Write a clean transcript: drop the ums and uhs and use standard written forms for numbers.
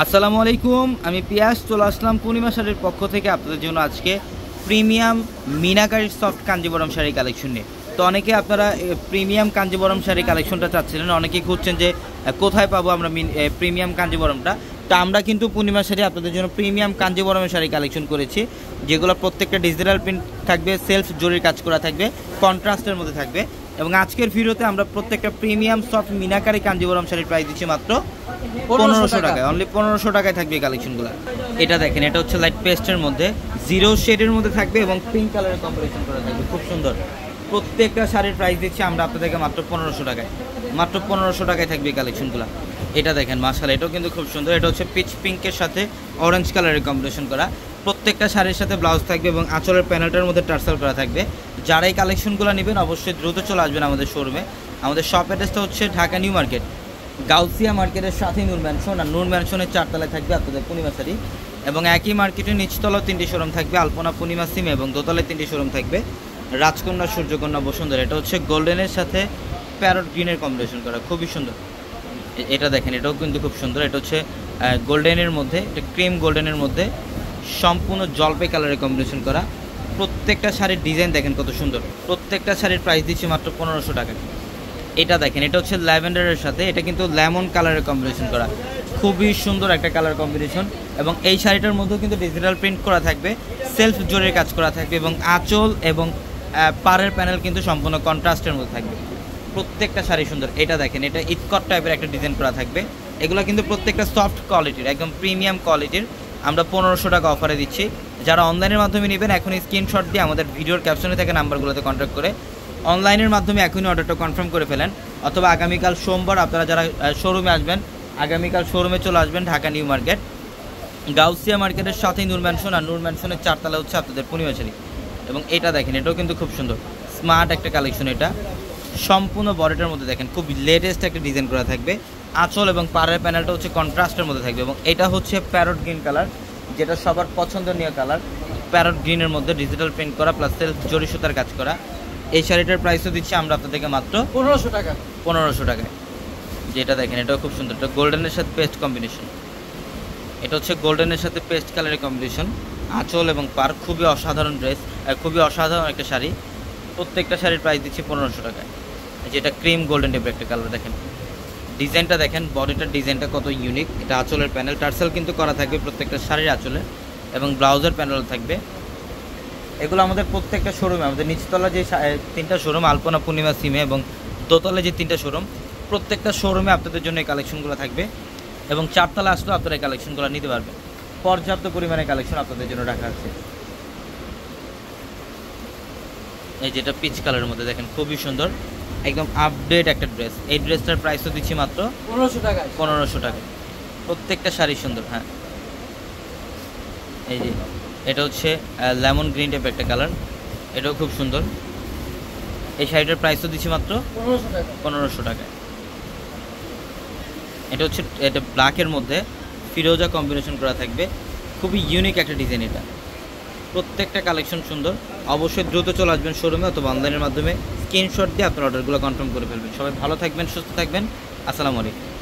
আসসালামু আলাইকুম, আমি পিয়াস চলে আসলাম পূর্ণিমা শাড়ির পক্ষ থেকে আপনাদের জন্য আজকে premium meenakari soft Kanjeevaram sari collection নিয়ে। তো অনেকে আপনারা প্রিমিয়াম কাঞ্জিবরম শাড়ি কালেকশনটা চাচ্ছিলেন, অনেকেই খুঁজছেন যে কোথায় পাবো আমরা প্রিমিয়াম কাঞ্জিবরমটা। তো আমরা কিন্তু পূর্ণিমা শাড়ি আপনাদের জন্য প্রিমিয়াম কাঞ্জিবরমের শাড়ি কালেকশন করেছি, যেগুলো প্রত্যেকটা ডিজিটাল প্রিন্ট থাকবে, সেলফ জরির কাজ করা থাকবে, কন্ট্রাস্টের মধ্যে থাকবে। এবং আজকের ভিডিওতে আমরা প্রত্যেকটা প্রিমিয়াম সফট মিনাকারি কাঞ্জিবরম শাড়ির প্রাইস দিচ্ছি মাত্র 1500 টাকায়। অনলি 1500 টাকায় থাকবে এই কালেকশনগুলো। এটা দেখেন, এটা হচ্ছে লাইট পেস্টের মধ্যে জিরো শেডের মধ্যে থাকবে এবং পিঙ্ক কালারের কম্বিনেশন করা থাকবে, খুব সুন্দর। প্রত্যেকটা শাড়ির প্রাইস দিচ্ছি আমরা আপনাদেরকে মাত্র 1500 টাকায়। মাত্র 1500 টাকায় থাকবে এই কালেকশনগুলো। এটা দেখেন মাশাআল্লাহ, এটাও কিন্তু খুব সুন্দর। এটা হচ্ছে পিচ পিঙ্কের সাথে অরেঞ্জ কালারের কম্বিনেশন করা। প্রত্যেকটা শাড়ির সাথে ব্লাউজ থাকবে এবং আঁচলের প্যানেলটার মধ্যে টার্সেল করা থাকবে। যারা এই কালেকশনগুলো নেবেন অবশ্যই দ্রুত চলে আসবেন আমাদের শোরুমে। আমাদের শপ অ্যাড্রেসটা হচ্ছে ঢাকা নিউ মার্কেট, গাউসিয়া মার্কেটের সাথে নূর ম্যানশন, আর নূর ম্যানশনের 4 তলায় থাকবে আপনাদের পূর্ণিমা শাড়ি। এবং একই মার্কেটের নিচতলাও 3টি শোরুম থাকবে, আলপনা, পূর্ণিমা, সিমে, এবং দোতলায় 3টি শোরুম থাকবে, রাজকন্যা, সূর্যকন্যা, বসুন্ধরা। এটা হচ্ছে গোল্ডেনের সাথে প্যারট গ্রিনের কম্বিনেশন করা, খুবই সুন্দর। এটা দেখেন, এটাও কিন্তু খুব সুন্দর। এটা হচ্ছে গোল্ডেনের মধ্যে, এটা ক্রিম গোল্ডেনের মধ্যে সম্পূর্ণ জলপাই কালারের কম্বিনেশন করা। প্রত্যেকটা শাড়ির ডিজাইন দেখেন কত সুন্দর। প্রত্যেকটা শাড়ির প্রাইস দিচ্ছি মাত্র 1500 টাকায়। এটা দেখেন, এটা হচ্ছে ল্যাভেন্ডারের সাথে, এটা কিন্তু লেমন কালারের কম্বিনেশন করা, খুবই সুন্দর একটা কালার কম্বিনেশন। এবং এই শাড়িটার মধ্যেও কিন্তু ডিজিটাল প্রিন্ট করা থাকবে, সেলফ জরির কাজ করা থাকবে, এবং আঁচল এবং পাড়ের প্যানেল কিন্তু সম্পূর্ণ কন্ট্রাস্টের মধ্যে থাকবে। প্রত্যেকটা শাড়ি সুন্দর। এটা দেখেন, এটা ইটকট টাইপের একটা ডিজাইন করা থাকবে। এগুলো কিন্তু প্রত্যেকটা সফট কোয়ালিটির, একদম প্রিমিয়াম কোয়ালিটির। আমরা 1500 টাকা অফারে দিচ্ছি। যারা অনলাইনের মাধ্যমে নেবেন এখনই স্ক্রিনশট দিয়ে আমাদের ভিডিওর ক্যাপশনে থাকা নাম্বারগুলোতে কন্ট্যাক্ট করে অনলাইনের মাধ্যমে এখনই অর্ডারটা কনফার্ম করে ফেলেন। অথবা আগামীকাল সোমবার আপনারা যারা শোরুমে আসবেন, আগামীকাল শোরুমে চলে আসবেন ঢাকা নিউ মার্কেট, গাউসিয়া মার্কেটের সাথেই নূর ম্যানশন, আর নূর ম্যানশনের 4 তলা হচ্ছে আপনাদের পূর্ণিমা শাড়ি। এবং এটা দেখেন, এটাও কিন্তু খুব সুন্দর, স্মার্ট একটা কালেকশন। এটা সম্পূর্ণ বডিটার মধ্যে দেখেন খুব লেটেস্ট একটা ডিজাইন করা থাকবে। আঁচল এবং পাড়ের প্যানেলটা হচ্ছে কন্ট্রাস্টের মধ্যে থাকবে। এবং এটা হচ্ছে প্যারট গ্রিন কালার, যেটা সবার পছন্দনীয় কালার। প্যারট গ্রিনের মধ্যে ডিজিটাল প্রিন্ট করা প্লাস সেলফ জরি সুতার কাজ করা। এই শাড়িটার প্রাইসও দিচ্ছি আমরা আপনাদেরকে মাত্র 1500 টাকা। 1500 টাকায়। যেটা দেখেন, এটাও খুব সুন্দর। এটা গোল্ডেনের সাথে পেস্ট কম্বিনেশন। এটা হচ্ছে গোল্ডেনের সাথে পেস্ট কালারের কম্বিনেশন। আঁচল এবং পার, খুবই অসাধারণ ড্রেস, খুবই অসাধারণ একটা শাড়ি। প্রত্যেকটা শাড়ির প্রাইস দিচ্ছি 1500 টাকায়। যেটা ক্রিম গোল্ডেন টাইপের একটা কালার। দেখেন ডিজাইনটা, দেখেন বডিটার ডিজাইনটা কত ইউনিক। এটা আঁচলের প্যানেল টার্সেল কিন্তু করা থাকবে প্রত্যেকটা শাড়ির আঁচলে, এবং ব্লাউজের প্যানেল থাকবে। এগুলো আমাদের প্রত্যেকটা শোরুমে, আমাদের নিচতলা যে 3টা শোরুম, আলপনা, পূর্ণিমা, সিমে, এবং দোতলা যে 3টা শোরুম, প্রত্যেকটা শোরুমে আপনাদের জন্য এই কালেকশনগুলো থাকবে। এবং 4 তলা আসলেও আপনারা এই কালেকশনগুলো নিতে পারবেন। পর্যাপ্ত পরিমাণে কালেকশন আপনাদের জন্য রাখা আছে। এই যেটা পিচ কালারের মধ্যে দেখেন খুবই সুন্দর, একদম আপডেট একটা ড্রেস। এই ড্রেসটার প্রাইসও দিচ্ছি মাত্র 1500 টাকায়। 1500 টাকায়। প্রত্যেকটা শাড়ি সুন্দর। হ্যাঁ, এই যে এটা হচ্ছে লেমন গ্রিন টাইপের একটা কালার, এটাও খুব সুন্দর। এই শাড়িটার প্রাইসও দিচ্ছি মাত্র 1500 টাকা। 1500 টাকায়। এটা হচ্ছে, এটা ব্ল্যাকের মধ্যে ফিরোজা কম্বিনেশন করা থাকবে, খুবই ইউনিক একটা ডিজাইন। এটা প্রত্যেকটা কালেকশন সুন্দর। অবশ্যই দ্রুত চলে আসবেন শোরুমে অথবা অনলাইনের মাধ্যমে স্ক্রিনশট দিয়ে আপনার অর্ডারগুলো কনফার্ম করে ফেলবেন। সবাই ভালো থাকবেন, সুস্থ থাকবেন। আসসালামু আলাইকুম।